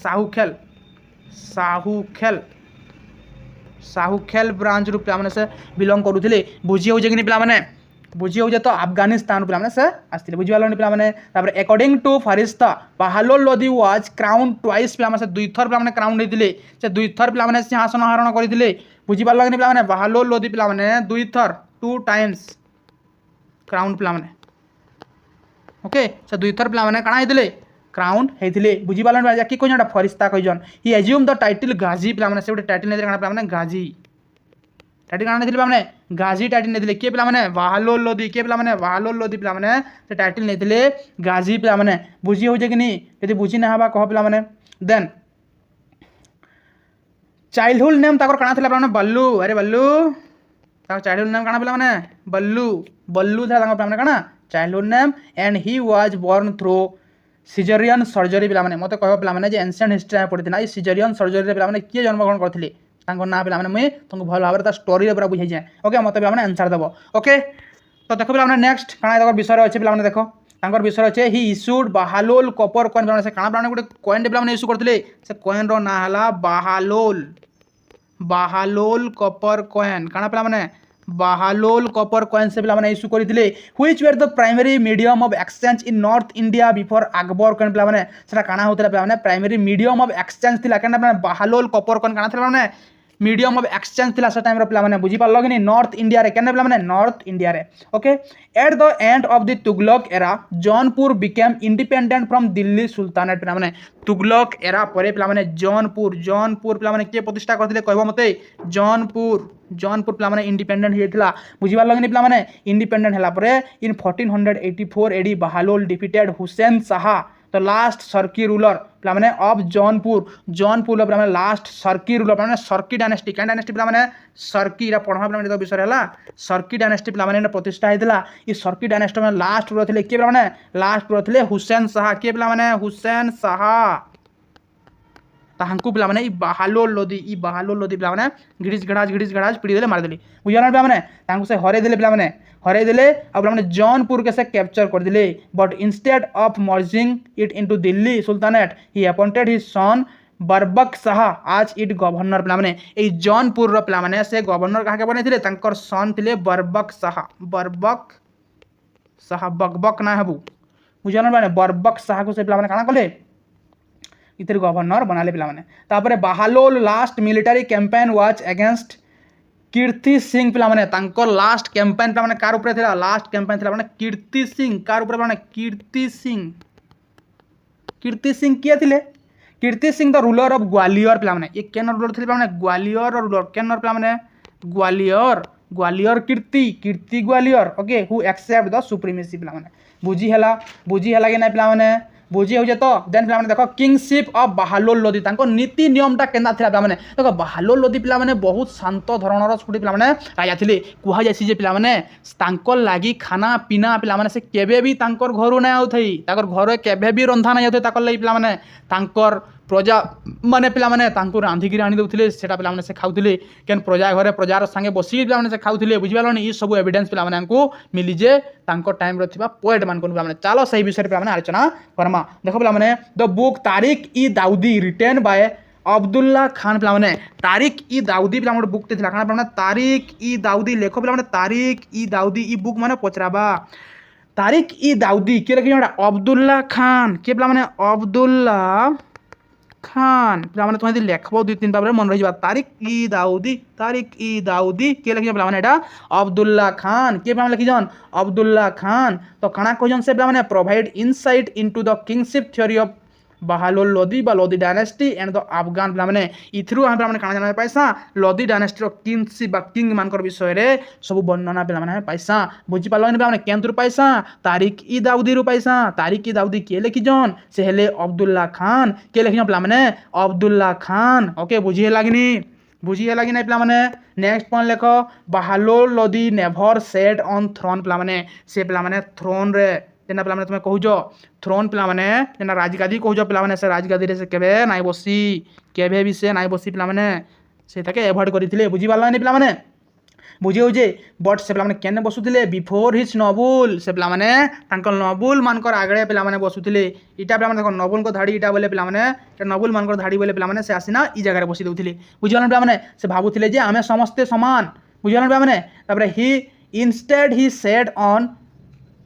साहुखेल ब्रांच रु पिला माने से बिलोंग करूथिले बुझी हो जेनी पिला माने बुझी हो जे तो अफगानिस्तान पिला माने से आस्थिले बुझी वाला पिला माने तापर according to Firishta बाहालोल Lodi was crown twice पिला माने से दुई थर पिला माने क्राउन देथिले से दुई थर पिला माने सिंहासन हरण करथिले बुझी वाला पिला माने बाहालोल लोदी पिला माने दुई थर 2 टाइम्स क्राउन पिला माने ओके से दुई थर पिला माने काଣା हेतिले क्राउन हेतिले बुझी वाला जाकी कोइ जटा फरिश्ता कहिजन ही एज्यूम द टाइटल गाजी पिला माने से गोटे टाइटल नेथिले काଣା पिला माने गाजी टाइटल काଣା नेथिले पिला माने गाजी टाइटल नेथिले के पिला माने बाहालोल लोदी के पिला माने बाहालोल लोदी पिला माने से टाइटल नेथिले गाजी पिला माने बुझी हो जे कि नी यदि बुझी ना हबा कह पिला माने देन चाइल्डहुड नेम ताकर काଣା थिला पिला माने बल्लू अरे बल्लू ताकर चाइल्डहुड नेम काଣା पिला माने बल्लू था ताकर पिला माने काଣା childhood name and he was born through caesarean surgery पिला माने मते कहबो पिला माने जे एंशिएंट हिस्ट्री में पढिथिना ई सिजरियन सर्जरी रे पिला माने किए जन्म ग्रहण करथिले तांको ना पिला माने मुई तुमको भल भाबरे ता स्टोरी रे पूरा बुझाइ जाय ओके मते पिला माने आंसर देबो ओके तो देखो पिला माने नेक्स्ट काଣା ताकर विषय रे अछि पिला माने देखो तांकर विषय अछि ही इशूड बाहालोल कॉपर कॉइन पिला माने से काଣା पिला माने गुटे कॉइन पिला माने इशू करथिले से कॉइन रो ना हला बाहालोल कॉपर कॉइन काଣା पिला माने बाहालोल कॉपर कॉइन से पिला माने इशू करथिले which were the primary medium of exchange in north India before Akbar coin पिला माने सेटा काଣା होतला पिला माने प्राइमरी मीडियम ऑफ एक्सचेंज थिला केना माने बाहालोल कॉपर कॉइन काଣା थिला माने मीडियम ऑफ एक्सचेंज थिला से टाइम रो पिला माने बुझी पारलो कि नहीं नॉर्थ इंडिया रे केना पिला माने नॉर्थ इंडिया रे okay at the end of the Tughlaq era Jaunpur became independent from Delhi sultanate पिला माने तुगलक एरा परे पिला माने जौनपुर पिला माने के प्रतिष्ठा करथिले कहबो मते जौनपुर पिला माने इंडिपेंडेंट हेथिला बुझी पारलो कि नहीं पिला माने इंडिपेंडेंट हला परे इन 1484 एडी बाहालोल डिफीटेड हुसैन शाह तो लास्ट सर्की रूलर पिला माने ऑफ जौनपुर पिला माने लास्ट सर्की रूलर पिला माने सर्की डायनेस्टी कैन डायनेस्टी पिला माने सर्की रा पढवा पिला माने विषय हला सर्की डायनेस्टी पिला माने प्रतिष्ठा हेतिला ई सर्की डायनेस्टी माने लास्ट रूलर थिले के पिला माने लास्ट रूलर थिले हुसैन शाह के पिला माने हुसैन शाह तांकु पिला माने ई बाहालोल लोदी पिला माने घिड़िस घड़ाज पिड़ी देले मार देली बुझाना पिला माने तांकु से हरे देले पिला माने अब पिला माने जौनपुर के से कैप्चर कर दिले but instead of merging it into Delhi sultanate he appointed his son Barbak Shah as it governor पिला माने ए जौनपुर रो पिला माने से गवर्नर कहा के बनेथिले तांकर सन थिले बरबक शाह बकबक ना हबु बुझाना माने बरबक शाह को से पिला माने काना कले इतर गवर्नर बनाले पिला माने तापरे Bahlol last military campaign was against Kirti Singh पिला माने तांकर लास्ट कैंपेन पिला माने कार ऊपर थिला लास्ट कैंपेन थिला माने कीर्ति सिंह कार ऊपर माने कीर्ति सिंह किए थिले Kirti Singh the ruler of Gwalior पिला माने ये केन रूलर थिले पिला माने ग्वालियर और रूलर केन पिला माने Gwalior Kirti Gwalior okay who accept the supremacy पिला माने बुझी हला कि नै पिला माने बुझी हो तो देन पिला माने देखो किंगशिप ऑफ बाहालोल लोदी तांको नीति नियमटा केना थिला पिला माने देखो बाहालोल लोदी पिला माने बहुत शांत धरणर छुटी पिला माने राजा थिले कुहा जासी जे पिला माने तांको लागि खाना पीना पिला माने से केबे भी तांकर घरु नै आउथई ताकर घरे केबे भी रंधा नै आउथई ताकर लागि पिला माने तांकर प्रजा माने पिला माने तांको रांधिगिरी आनी दउथिले सेटा पिला माने से खाउथिले केन प्रजा घरे प्रजार संगे बसी पिला माने से खाउथिले बुझिबालनी ई सब एविडेंस पिला माने हमको मिली जे तांको टाइम रो थिबा पोएट मान कोन पिला माने चलो सही विषय पिला माने आलोचना करमा देखो पिला माने the book Tariq E Dawoodi written by Abdullah Khan पिला माने तारिक ई दाऊदी पिला माने बुक ते थिला खाना पिला माने तारिक ई दाऊदी लेखो पिला माने तारिक ई दाऊदी ई बुक माने पचराबा तारिक ई दाऊदी के लगे अब्दुल्ला खान के पिला माने अब्दुल्ला खान पे तुम्हें लिखब 2-3 बार मन रही तारिक इ दाऊदी किए लिखिन पे एटा अब्दुल्ला खान किए पे लिखिजन अब्दुल्ला खान तो काଣା कहजन से पे provide insight into the kingship theory of Bahlol Lodi बा Lodi dynasty and the Afghan पे इथरू हम पे काଣା जाना पैसा लोदी डायनेस्टी किंगशिप बा किंग मानकर विषय रे सब वर्णना पे पैसा बुझी पालन पे केंद्र पैसा तारिक इ दाऊदी रु पैसा तारिक इ दाऊदी किए लिखिजन से हेले अब्दुल्ला खान किए लिखिजन पे अब्दुल्ला खान ओके बुझी लगनी लगी ना पे नेक्स्ट पॉइंट लेख Bahlol Lodi never sat on throne पे से पे थ्रोन रे जेना पे तुम्हें कहूज थ्रोन पे जेना राजगादी कहूज पे से राजगादी से केबे नाई बसी केबे भी से नाई बसी पे से एभॉइड करते बुझी पारे पे बुझे होजे बट से पे केने बसुले बिफोर हिज नोबुल से पे नोबुल मानकर आगे पे बसुले इटा पे देख नोबुल को धाड़ी इटा बोले पे नोबुल मानकर धाड़ी बोले पे से आसीना इ जगह बसी दूसरे बुझीगल पे से भावुले जे आमे समस्ते समान बुझीगल पे he instead he sat on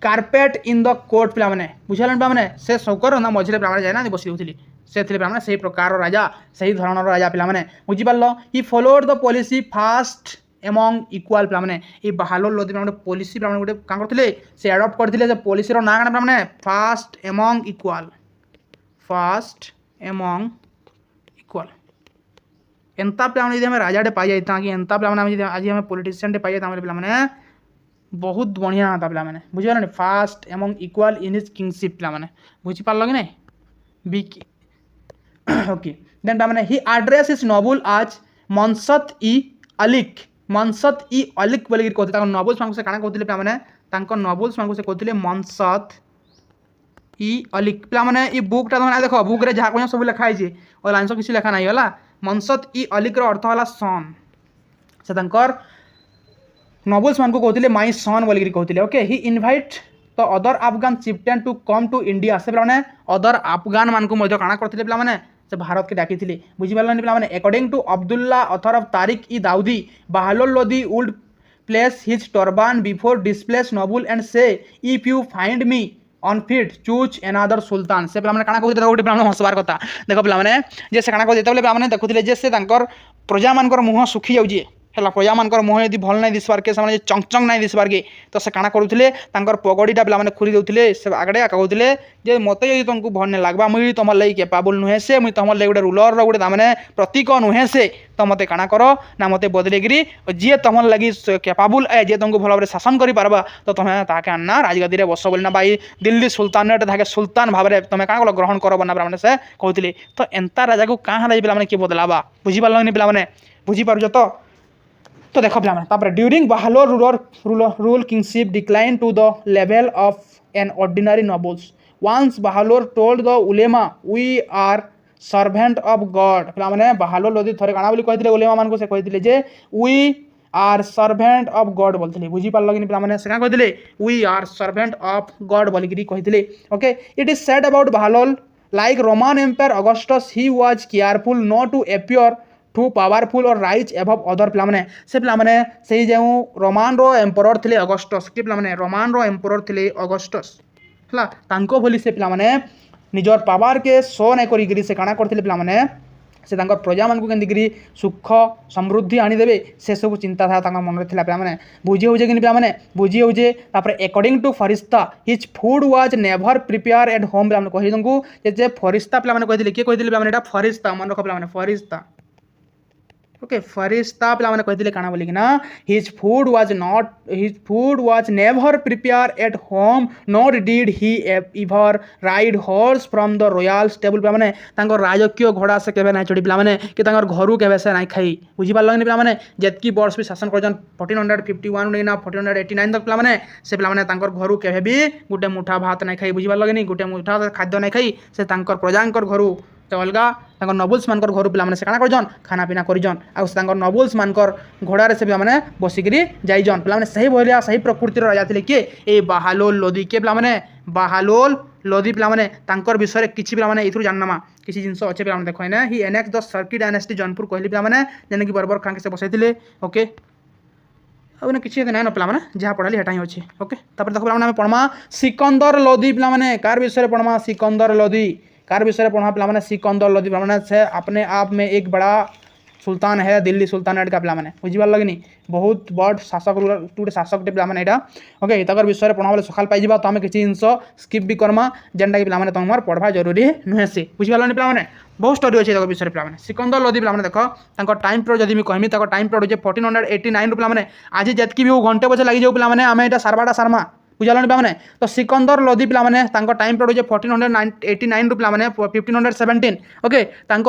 carpet in the court पे बुझीगल पे से शौकर ना मझे पे जाए ना बसी दूसरी से प्रकार राजा सही धरण राजा पे बुझीपार he followed the policy first among equal पे ये बाहालोल लोदी पे पॉलिसी पे गोटे क्या करते से एडप्ट करते पॉलिसी ना क्या फास्ट एमंग इक्वाल एंता पे हम राजाटे पाई जाता कि एंता पे आज हम पॉलिटिशियन पाई जाता पे बहुत बढ़िया होता पे बुझे fast among equal in his kingship पे बुझीपार कि नहीं बी ओके देन पे ही एड्रेस इज नोबुल आज मनसत इ अलिक बोल कहते नोबुल्स से क्या कहते पे नोबुल्स से कहते मनसत इ अलिक पे बुकटा तुम देख बुक रे जहाँ कह सब लिखाई और लाइन किसी लेखा नहीं है मनसत इ अलिक अर्थ है सन से नोबुल्स को कहते माई सन बोल कहते okay he invite the other Afghan chieftain to come to India से पे अदर अफगान मान को क्या करते पे से भारत के डाकी थी बुझीपारे पे according to Abdullah author of Tarikh i Daudi Bahlol Lodi would place his turban before displease noble and say if you find me unfit choose another sultan से पे क्या कहते गोटे पे हसबार कथा देख पे से क्या कहते पे देखुले से प्रजा मान मुह सुखी जाऊे है प्रजा मान मुह यदि भल नहीं दिसबार के चंग चंग नहीं दिसबार के तो से क्या करुले पगड़ीटा पे खुरी देते से आगे कहते जे मत यदि तुमको भल नहीं लगवा मुझे तुम लगे कैपेबल नुहे से मुझे तुम लगे गोटे रूलर गोटे ताने प्रतीक नुहे से तो मत क्या कर ना मत बदलेगिरी जी तुम लगी कैपेबल ए जे तुमको भल भाव शासन कर पार्बा तो तुम्हें ताके आना राजगादी में बस बोलना भाई दिल्ली सुल्तान सुल्तान भाव में तुम क्या ग्रहण कर बना से कहते तो एंता राजा को कहाँ पे किए बदलावा बुझीपार पे बुझीपार तो देख पे during Bahlol rule kingship decline to the level of an ordinary nobles once Bahlol told the ulema we are servant of God पे बाहालोल लोदी थरे काना बोली कहते उलेमा मान को से कहते जे we are servant of God बोलते बुझीपार कि पे से कहते we are servant of God बोलिकी कहते okay it is said about Bahlol like Roman empire Augustus he was careful not to appear too powerful और राइज एभव अदर पे से जो रोमान रो एम्परर थे अगस्टस कि पे रोमान रो एम्परर थे अगस्टस है बोली से पे निजर पावर के शो नहीं करी से काଣା करते पे से प्रजा मान के सुख समृद्धि आनीदे से सब चिंता था मन में पे बुझी हो पे बुझी होजे according to Firishta his food was never prepare at home पे कही तुमको जे फरिश्ता पे कहते किए कहते पे फरिश्ता मन रख पे फरिश्ता ओके फरिश्ता पे कहते काଣା बोलिकिना his food was never prepare at home not did he ever ride horse from the royal stable पे राजकीय घोड़ा से केवे नहीं चढ़ी पे कि घर केवे से नहीं खाई बुझीपार पे जितकी वर्ष भी शासन कर 1451 ना 1489 तक पे से पे घर केवे भी गोटे मुठा भात नहीं खाई बुझीपार गोटे मुठा खाद्य नहीं खाई से प्रजा घर तो अलग नोबल्स मान घर पे से क्या कर खाना पीना करजन आ नोबल्स मान घोड़े से पे बसिकी जाइजन पे सही भाया सही प्रकृतिर राजा थे किए ये बाहालोल लोदी किए पे बाहालोल लोदी पे विषय किसी पे ये जानना किसी जिन अच्छे पे देख he annex the Sharqi dynasty Jaunpur कहली पे जेने कि बर्बर खान के से बसई ओके अब किसी ना न पे जहाँ पढ़ाली हेटा ही अच्छे ओके देख पे पढ़मा सिकंदर लोदी पे कार विषय पढ़मा सिकंदर लोदी कार विषय पढ़ा पे सिकंदर लोदी पे से अपने आप में एक बड़ा सुल्तान है दिल्ली सुल्तानेट का पे बुझीपार लगनी बहुत बड़ शासक गोटे शासक पे यहाँ ओके तक विषय पढ़ा बोले सकाल पाई तो आम किसी जिन स्किप भी करमा जेनटा कि पे तुम पढ़वा जरूरी नुहे सी बुझीपार पे बहुत स्टोरी अच्छे तक विषय पे सिकंदर लोदी पे देख टाइम पिरियड जब कहमी टाइम पिरियड हो 1489 पे आज जितकी भी घंटे बजे लगी जाऊ पे आम यहाँ सारवाटा सारमा बुझाल पे तो सिकंदर लोदी पे टाइम पिरियड हो 1489 रू पे 1517 ओके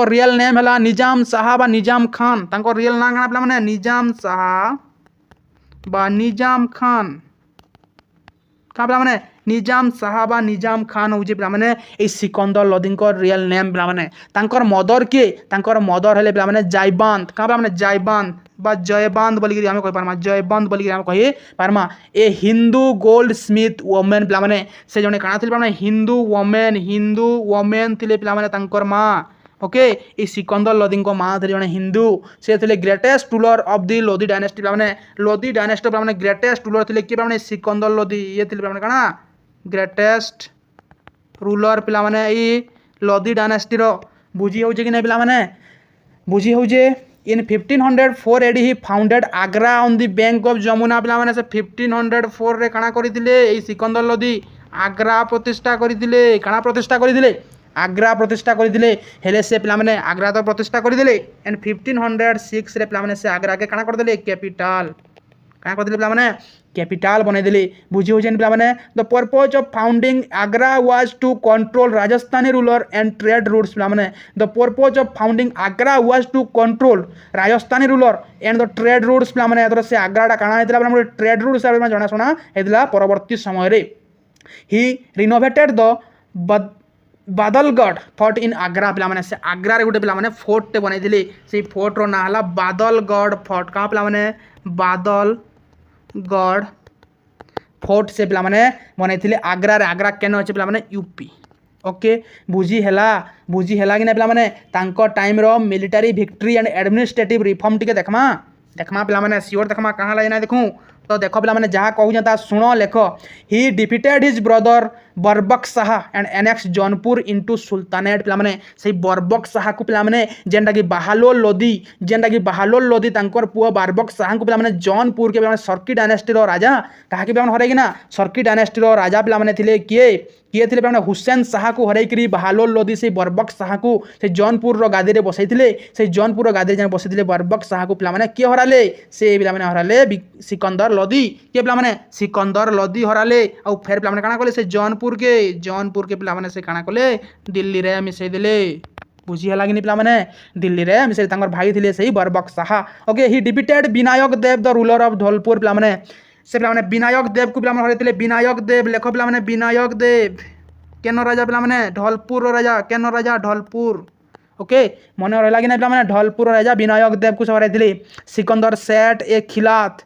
रियल नेम है निजाम शाह बा निजाम खान रियल ना पे निजाम शाह बा निजाम खान क्या पे निजाम शाह बा निजाम खान हूँ पे सिकंदर लोदी रियल नेम पे मदर किए मदर है पे जयबंत क्या पे जयबंत बा जयबंत बोलिक आम कहीपर जयबंत बोलिक आम कहीपरमा ए हिंदू गोल्ड स्मिथ वोमेन पे से जड़े काଣା पे हिंदू वोमेन थे पे माँ ओके ये सिकंदर लोदी माँ थे जड़े हिंदू से थे greatest ruler of the Lodi dynasty पे लोदी डायनेस्टी पे ग्रेटेस्ट रूलर थे किए पे सिकंदर लोदी ये थे पे काଣା ग्रेटेस्ट रूलर पे लोदी डायनेस्टी बुझी हो कि नहीं पे बुझी हो इन 1504 AD he founded Agra on the bank of Jamuna पे से 1504 रे काଣା करथिले ए सिकंदर लोदी आग्रा प्रतिष्ठा करथिले काଣା प्रतिष्ठा करथिले आग्रा प्रतिष्ठा करथिले हेले से पे आग्रा तो प्रतिष्ठा करथिले एंड 1506 रे पे से आग्रा के काଣା करथिले कैपिटल काଣା करथिले पे कैपिटल बनईदे बुझी हो पे the purpose of founding Agra was to control Rajasthani ruler and trade routes पे the purpose of founding Agra was to control Rajasthani ruler and the trade routes पे से आग्राटा काଣା होता ट्रेड रूट हिसाब से जनाशुना होता परवर्ती समय ही रिनोवेटेड द बादलगढ़ फोर्ट इन आग्रा पे से आग्रा गोटे पे फोर्ट टे बनई से फोर्ट रो ना है बादलगढ़ फोर्ट क्या पे बादलगढ़ फोर्ट से पे बनई आग्रा आग्रा केन अच्छे पे यूपी ओके बुझी है कि नहीं पे टाइम रो military victory and administrative reform टी देखमा पे सियोर देखमा कहाँ लगे ना देखूँ तो देख पे जहाँ कहूँ शुण लेख he defeated his brother Barbak Shah and annex Jaunpur into sultanate पे से बरबक शाह को पे जेनटा कि बाहालोल लोदी पुआ बरबक शाह को पे जौनपुर के पे सर्की डायनेस्टी राजा क्या पे हरई ना सर्की डायनेस्टी राजा पे किए थे पे हुसैन शाह को हरई बाहालोल लोदी से बरबक शाह को से जौनपुर गादी बसई से जौनपुर गादी जहाँ बसई बरबक शाह को पे किए हराले से पे हराले सिकंदर लोदी किए पे सिकंदर लोदी हराले और फेर पे काଣା कले से जौनपुर के पे से काଣା कले दिल्ली रे मिसई देले बुझी है कि पे दिल्ली रे मिसई भाई थे से Barbak Shah okay he defeated Vinayak Dev the ruler of Dholpur पे से पे विनायक देव को पे हरई विनायक देव लेख पे विनायक देव केन राजा पे धौलपुर राजा केन राजा धौलपुर ओके मन रहा कि नहीं पे धौलपुर राजा विनायक देव को हरई सिकंदर सेट ए खिलात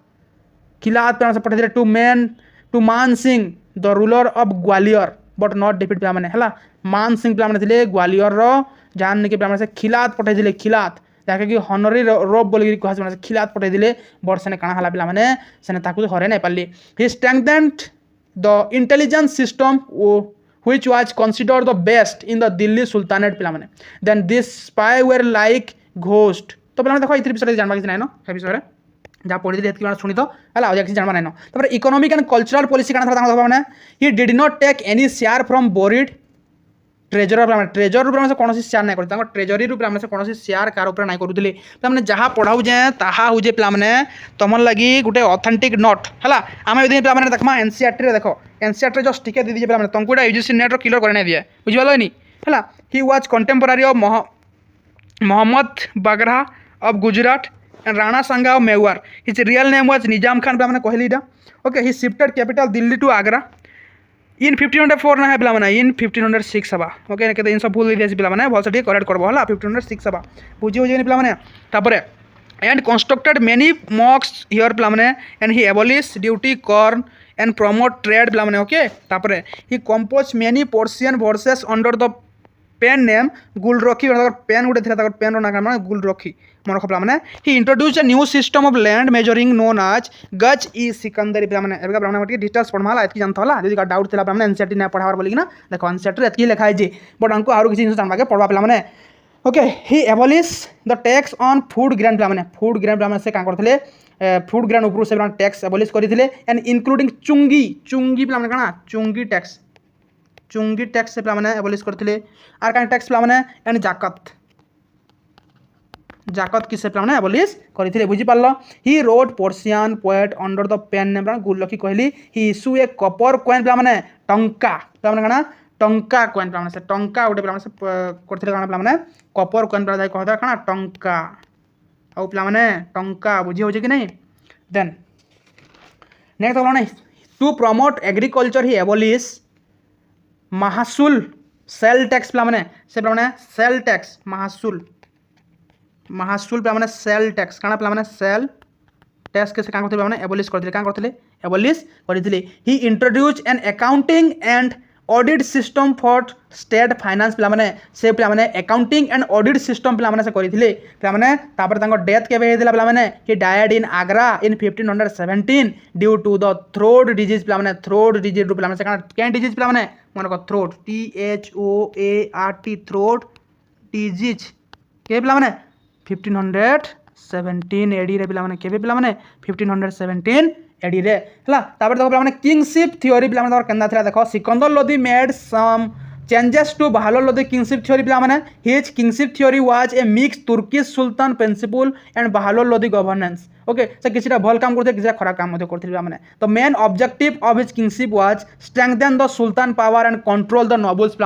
पे पठाई टू मान Singh the ruler of Gwalior but not defeat पे है मान सिंह पे ग्वालियर जान के पे खिलात पठाई खिलात जहाँके कि हनरी रोप बोल कह खिलात पठाई बट से काଣା है पे हरई नहीं Parly he strengthened the intelligence system which was considered the best in the Delhi Sultanate पे then this spy were like ghost तो पे देखो ये विषय जानवा कि ना है विषय जहाँ पढ़ी थी शुणी तो है किसी जानवा ना तो इकोनॉमिक एंड कल्चरल पॉलिसी क्या he did not take any share from buried treasure treasure रूप से कौन शेयर नहीं करते ट्रेजरी रूप से कौन शेयर कार उपर नहीं करूँ पे जहाँ पढ़ाऊ जे ताहा हूँ पे तुम लगी गोटे ऑथेंटिक नोट है आम यदि पे देखा एनसीईआरटी देख एनसीईआरटी जस्ट टिके दी पे तुमको गोटे यूजीसी नेट क्लियर कर दिए बुझिपाल है he was contemporary of Mohammad Begada of Gujarat and Rana Sanga of Mewar his real name was Nizam Khan पे कहली okay he shifted capital Delhi to Agra in 1504 ना है पे इन 1506 हवा ओके इन सब भूल दी पे भलसे ठीक करेक्ट करब है 1506 हवा बुझी हो पे and constructed many mosques here पे and he abolish duty corn and promote trade पे okay he compose many Persian verses under the pen name Gulrukhi pen गोटे था पेन ना क्या गुलरखी मन रख पे he introduce a new system of land measuring known as gaz ई सिकंदरी पे डिटेल्स पढ़ा एतकी जानता है डाउट था पे एनसीईआरटी ना पढ़ार बोलिकिना देख एनसीईआरटी एतकी लिखा है बट हमको आरो किसी जिन जानवा पढ़वा पे okay he abolish the tax on food grain पे फूड ग्रेन पे से क्या करते फूड ग्रेन ऊपर से टैक्स एबलिश करते एंड इंक्लूडिंग चुंगी चुंगी पे क्या चुंगी टैक्स से पे एबलिश करते आर क्या टैक्स पे एंड जाकत किस पे एबलिश करते बुझीपार he wrote Persian poet under the pen name Gulrukhi कहली he issue A Kapoor coin पे टंका पे क्या टंका कॉइन पे से टंका गोटे पे करते पे कपर कॉइन पे कहता क्या टंका आउ पे टंका बुझी हो कि नहीं देन नेक्स्ट बोला to promote agriculture he abolish mahsul sale tax पे से सेल टैक्स महासुल पे सेल टैक्स क्या पे सेल टैक्स के क्या करते एबलिश करते क्या करते एबलिश करते he introduce an accounting and audit system for state finance पे से पे अकाउंटिंग एंड ऑडिट सिस्टम पे से करते पे डेथ के पे he died in Agra in 1517 due to the throat disease पे थ्रोट डिजीज रू पे क्या डिजीज पे मन को थ्रोट THOART थ्रोट डिजीज के पे 1517 एडी रे पे के पे 1517 एडी रे हला तापर देखो पे किंगशिप थ्योरी पे केंदा थिला देखो Sikandar Lodhi made some changes to Bahadur Lodhi kingship theory पे his kingship theory was a mix Turkish sultan principle and Bahadur Lodhi governance okay से किसी भल काम करते किसी खराब काम करते तो main objective of his kingship was strengthen the sultan power and control the nobles पे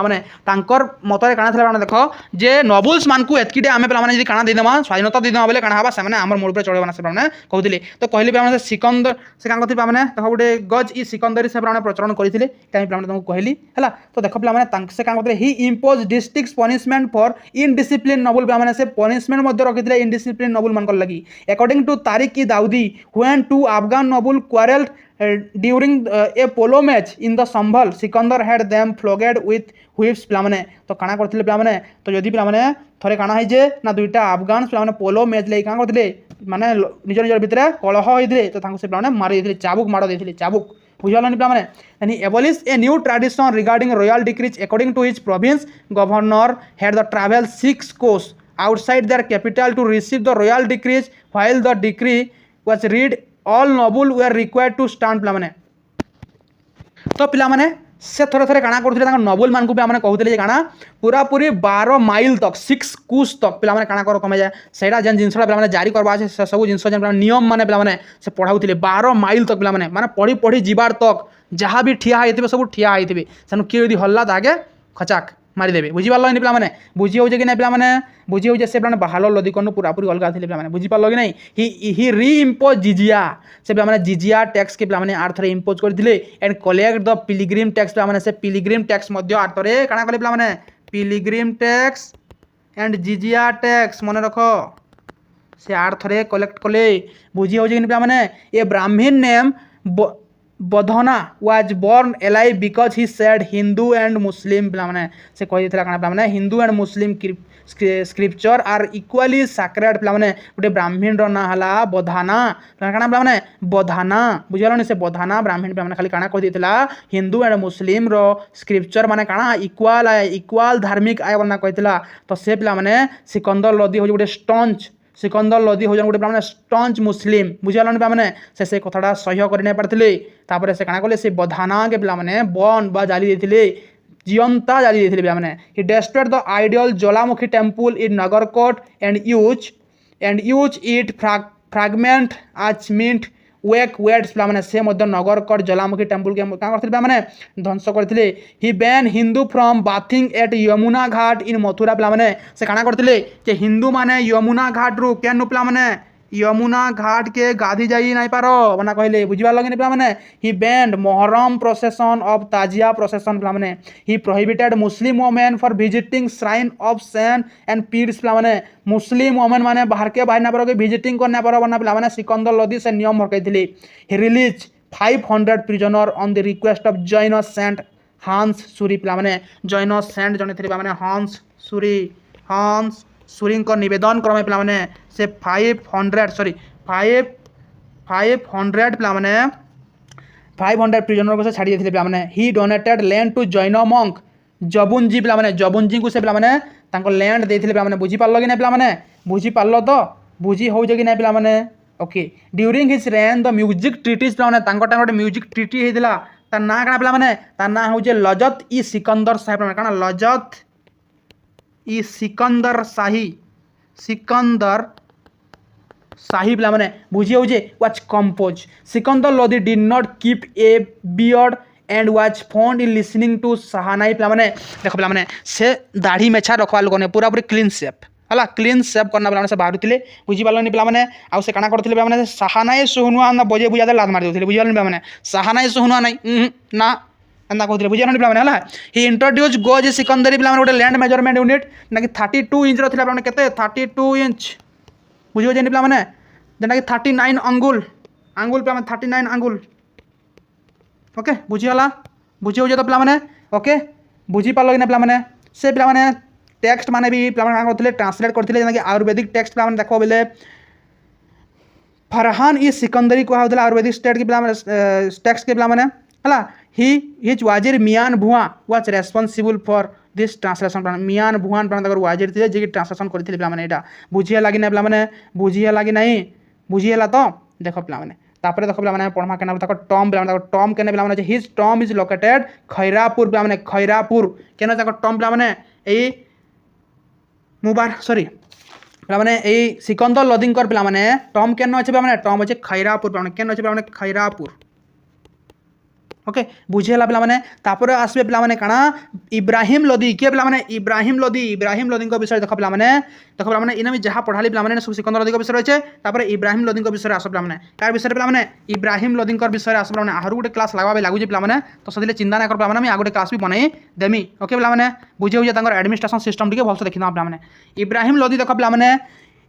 मतरे काना था देख जे नोबल्स मान को एतकीटे आम पे काना देदेमा स्वाधीनता देदेमा बोले काना से आम मूल पर चढ़ेबा से कहते तो कहली पे सिकंदर से क्या करते पे देख गोटे गज ई सिकंदरी से प्रचलन करते तुमको कहली है तो देख पे से क्या करते he impose strict punishment for indiscipline noble पे से पनिशमेंट रखी इनडिसिप्लिन नोबल मान लगी अकॉर्डिंग टू तारिक की Dawoodi when two Afghan nobles quarreled during a polo match in the Sambhal Sikandar had them flogged with whips पे तो काना करथिले पे तो जदि पे थरे काना है जे ना दुईटा अफगान पे पोलो मैच ले काना करथिले माने निज निज भितर कलह होइथिले तो तांको से पे मारि देथिले चाबुक मार देथिले चाबुक बुझालानी पे and he abolished a new tradition regarding royal decrees according to his province governor had the travel 6 course outside their capital to receive the royal decrees while the decree was read all noble were required to stand पे तो पिला से थोड़े थोड़े काना करते नोबल मान को भी कहते काना पूरा पूरी 12 माइल तक 6 कुश तक पे काना कर कमे जाए सहीटा जेन जिनसा पे जारी करवा से सब जिन नियम मैंने पे से पढ़ाऊे 12 माइल तक पे माने पढ़ी पढ़ी जीवार तक जहाँ भी ठिया होते सब ठिया होते सेनु किए यदि हल्ला तो आगे खचाक मारिदेवे बुझीपार कि पे बुझी हो कि नहीं पे बुझी हो से पे बहादुर लोधी कनु पूरा पूरी अलग थे पे बुझीपार कि नहीं ही री इम्पोज जिजिया से पे जिजिया टैक्स के पे आर थे इम्पोज करते एंड कलेक्ट द पिलिग्रिम टैक्स पे से पिलिग्रिम टैक्स आर थे काना कले पे पिलिग्रिम टैक्स एंड जिजिया टैक्स मन रख से आर थे कलेक्ट कले बुझी हो कि नहीं पे ये ब्राह्मीण नेम बधना was born alive because he said Hindu and Muslim पे से कही पे Hindu and Muslim scripture are equally sacred पे गोटे ब्राह्मण ना हला बधाना पे बधाना बुझल से बधाना ब्राह्मण पे खाली काना कही हिंदू एंड मुस्लिम रो स्क्रिप्चर माने काना इक्वाल धार्मिक आय बना कही तो से पे सिकंदर लोधी हो गोटे स्टंच सिकंदर लोधी हो गोटे पे स्टंच मुस्लिम बुझल पे से कथाटा सह्य कर नहीं पार्थे से काना कले से बधाना के पे बन बा जाली देते जीवंता जाली देते पे ही destroyed the ideal Jwalamukhi temple in Nagarkot and use it fragment आज मीट वेक वेट्स पे से नगरकोट ज्वालामुखी टेम्पल के क्या करते पे ध्वंस करते he ban Hindu from bathing at Yamuna ghat in Mathura पे से काना करते हिंदू माने यमुना घाट रू क्या पे यमुना घाट के गाधी जाई नहीं पार बना कहले बुझीपार लगे पे ही band Muharram प्रोसेसन of tazia procession पे he prohibited Muslim women for visiting shrine of saint and pirs पे मुस्लिम वोमेन माने बाहर के बाहर ना पार विजिटिंग करना पार बना पे सिकंदर लोधी से नियम हरकई he release 500 prisoner on the request of Jain saint Hans Suri पिलाने जैन सेंट जने थे पिलाने हंस सूरी निवेदन क्रमे पिलाने से 500 पिलाने 500 प्रिजनर को से छाड़ी देथिले पिलाने he donated land to Jain monk Jabunji पिलाने जबुंजी को से पिलाने तांको लैंड देथिले पिलाने बुझी पारलो कि नै पिलाने बुझी पारलो तो बुझी होउजे कि नै पिलाने okay during his reign the music treatise पिलाने तांको टाइम म्यूजिक ट्रीटी हेदिला तार ना काना पिलाने तार ना होउजे लजत ई सिकंदर शाही पिलाने काना लजत ई सिकंदर शाही पिलाने बुझी होउजे was compose Sikandar Lodhi did not keep a beard and was found in listening to shehnai पिलाने देखो पिलाने से दाढ़ी मेछा रखवा लोगने पूरा पूरी क्लीन शेप हला क्लीन शेप करना पिलाने से बाहरुथिले बुझी पारलनि पिलाने आ से काना करथिले पिलाने शाहनाई सुहुनुआ ना बजे बुझा दे लात मार देथिले बुझी पारलनि पिलाने शाहनाई सुहुनुआ नाही ना अंदा कहते बुझे पिलाने है ही इंट्रोड्यूस गोज सिकंदरी पिलाने गोटे लैंड मेजरमेंट यूनिट ना कि 32 इंच रहा पिलाने केते 32 इंच बुझे जानी पिलाने जेनटा कि 39 अंगुल पिलाने 39 अंगुल ओके बुझीगला बुझी हो तो पिलाने ओके बुझी पार्ल कि पिलाने से पिलाने टेक्स्ट माने भी पिलाने करते ट्रांसलेट करते आयुर्वेदिक टेक्स्ट पिलाने देख बोले फरहान ई सिकंदरी कहला आयुर्वेदिक स्टेट के टेक्स्ट के पिलाने है his wazir Mian Bhua was responsible for this translation plan Mian Bhuan plan तक वाजिर थे जे ट्रांसलेशन करते पिलाने यहाँ बुझीगला कि पिलाने बुझीगला कि नहीं बुझीगला तो देख पिलाने तापर देख पिलाने पढ़मा केना टॉम पिलाने टॉम केने पिलाने हिज टॉम इज लोकेटेड खैरापुर पिलाने खैरापुर केना टॉम पिलाने ए मुबार सॉरी पिलाने ए सिकंदर लोधीकर पिलाने टॉम केन अच्छे पिलाने टॉम अच्छे खैरापुर पिलाने केन अच्छे पिलाने खैरापुर ओके बुझेला पिलाने तापर आसबे पिलाने काना इब्राहिम लोधी किए पिलाने इब्राहिम लोधी विषय देख पिलाने इन जहाँ पढ़ाली पिलाने सब सिकंदर लोधी विषय रही है तापर इब्राहिम लोधी विषय आस पिलाने कार विषय पिलाने इब्राहिम लोधी विषय आस पिलाने आहर गोटे क्लास लगवा लगुच पिलाने तो से चिंता ना कर पिलाने आ गोटे क्लास भी बनई देमी ओके पिलाने बुझे हुए एडमिनिस्ट्रेशन सिस्टम टी भलसे देखी पिलाने इब्राहिम लोधी देख पिलाने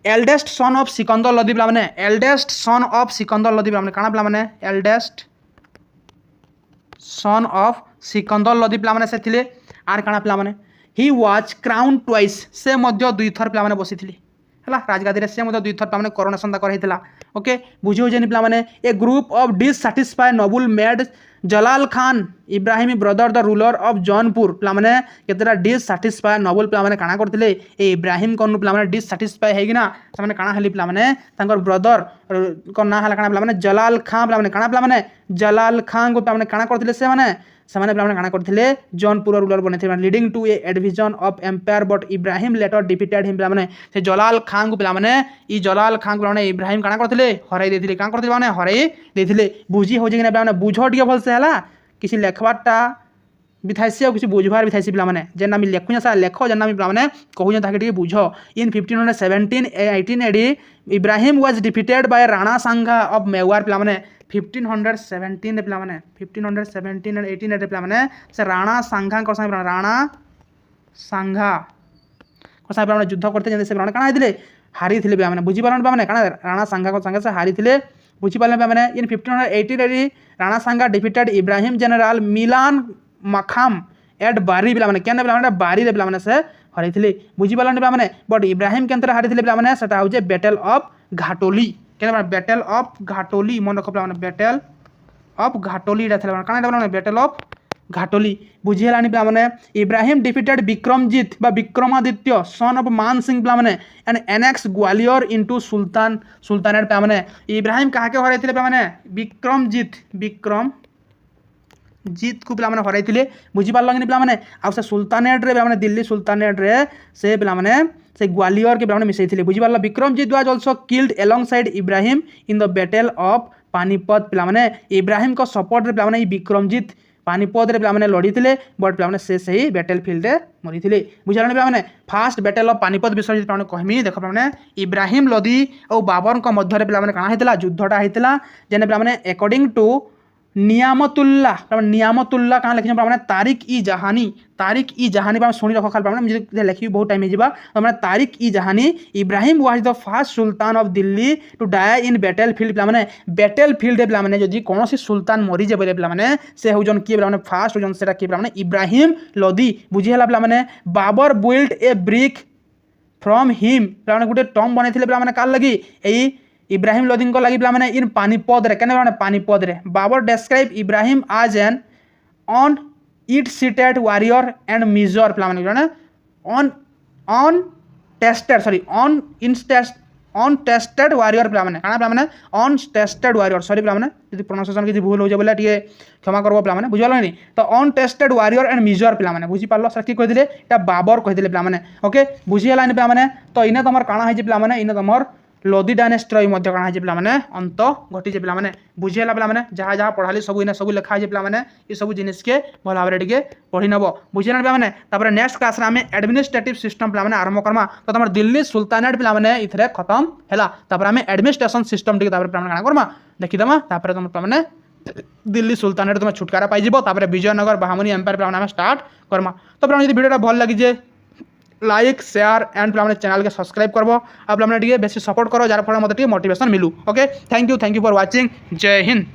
eldest son of Sikandar Lodhi पिलाने eldest son of Sikandar Lodhi पिलाने काना पिलाने eldest son of Sikandar Lodhi पिलाने से थिले आर काना पिलाने ही वाज क्राउन ट्वाइस से मध्य दुई थर पिलाने बसी थिले है राजगादी से दुई थर पिलाने कोरोनेशन तक होता ओके बुझे हो पिलाने a group of dissatisfied noble made Jalal Khan Ibrahim brother the ruler of Jaunpur पिलाने केतेटा डिससाटिस्फाइड नोबल पिलाने काना करथिले ए इब्राहिम कनु पिलाने डिससाटिस्फाई हेगिना से काना हेली पिलाने तांकर ब्रदर को ना हला काना पिलाने जलाल खान पिलाने काना पिलाने जलाल खान को पिलाने काना करथिले से पिलाने काना करथिले जौनपुर रूलर बने leading to a division of empire but Ibrahim later defeated him पिलाने से जलाल खान को पिलाने ई जलाल खान को पिलाने इब्राहिम काना करथिले हराई देथिले काना करथिले माने हराई देथिले बुझी हो जे पिलाने बुझ टिके भलसे हला किसी लेखबारटा बिथाइसी और किसी बुझबार बिथाइसी पिलाने जेना मी लेखुँ सा लेख जेना मी पिलाने कहूँ ताके बुझ in 1517 AD Ibrahim was defeated by Rana Sanga of Mewar पिलाने 1517 पिलाने 1517 एंड 18 पिलाने से राणा सांगा राणा सांगा पिलाने युद्ध करते से पिलाने काना हेतिले हारी थिले पिलाने बुझी पारन पिलाने काना राणा सांगा को संगे से हारी थिले बुझी पारन पिलाने इन 1518 AD राणा सांगा डिफिटेड इब्राहिम जनरल मिलान मखाम एट बारी पिलाने केन पिलाने बारी रे पिलाने से हराई थिले बुझी पारन पिलाने बट इब्राहिम केनतर हारी थिले पिलाने सेटा होजे बैटल ऑफ घाटोली केन बैटल ऑफ घाटोली मन रख पिलाने बैटल ऑफ घाटोली रे थिले काना पिलाने बैटल ऑफ घाटोली बुझीगलानी पिलाने इब्राहिम डिफिटेड विक्रमजीत बा विक्रमादित्य सन ऑफ मान सिंह पिलाने and annex Gwalior into sultanate पिलाने इब्राहिम कहा के हराई थिले पिलाने विक्रमजीत को पिलाने हराई थिले बुझी पारल कि पिलाने आ से सुल्तानेट रे पिलाने दिल्ली सुल्तानेट रे से पिलाने से ग्वालियर के पिलाने मिसई थिले बुझी पारल Vikramjit was also killed alongside Ibrahim in the battle of Panipat पिलाने इब्राहिम को सपोर्ट रे पिलाने विक्रमजीत पानीपत रे पिलाने लड़ी थे बट पिलाने से सही बैटल फील्ड मरी थे बुझाने पिलाने फास्ट बैटल ऑफ पानीपत विषय पिलाने कहमी देख पिलाने इब्राहिम लोधी और बाबर मध्य पिलाने काना होता युद्धटा होता जेने पिलाने नियामतुल्ला कहाँ लिखी मैंने तारिक इ जहानी शुणी रख खाली मुझे लिखी बहुत टाइम हो मैंने Tarikh i Jahani Ibrahim was the first sultan of Delhi to die in battle field पे बैटल फील्ड पे जदि कौन सुल्तान मरीजे बोले पे से हूँ किए पे फास्ट हूँ से किए इब्राहिम लोदी बुझीगला पे Babur build a brick from him पे गोटे टम बनई पे काल लगी यही इब्राहिम लोदी लगी पे इन पानीपद रे कहने पानीपद रे Babar describe Ibrahim as an on it seated warrior and miser पे ऑन टेस्टेड वारियर पे क्या ऑन टेस्टेड वारियर सॉरी पे प्रोनाउंसिएशन किसी भूल हो बोले क्षमा करब पे बुझल तो untested warrior and miser पे बुझीपार सर किए कहते बाबर कहते पे ओके बुझीगलानी पे तो इने तुम काଣା पे इने तुम लोदी डायनेस्टी काଣା पे अंत घटी पे बुझीगला पे जहाँ जहाँ पढ़ाली सब इने सब लिखा पे ये सब जिनिस के भल भाव टे पढ़ी नब बुझीगला पे नेक्स्ट क्लास में एडमिनिस्ट्रेटिव सिस्टम पे आरंभ करमा तो तुम दिल्ली सुल्तानेट पे इथे खत्म है आम एडमिनिस्ट्रेशन सिस्टम टी क्या करमा देखीदमा तुम पे दिल्ली सुल्तानेट तुम छुटकारा पाइज विजयनगर बाहामनी एम्पायर पे स्टार्ट करमा तो पे भिडियो भल लगी लाइक शेयर एंड पे चैनल के सब्सक्राइब करब आप बेसी सपोर्ट करो जार फल मत मोटिवेशन मिलू okay thank you for watching जय हिंद।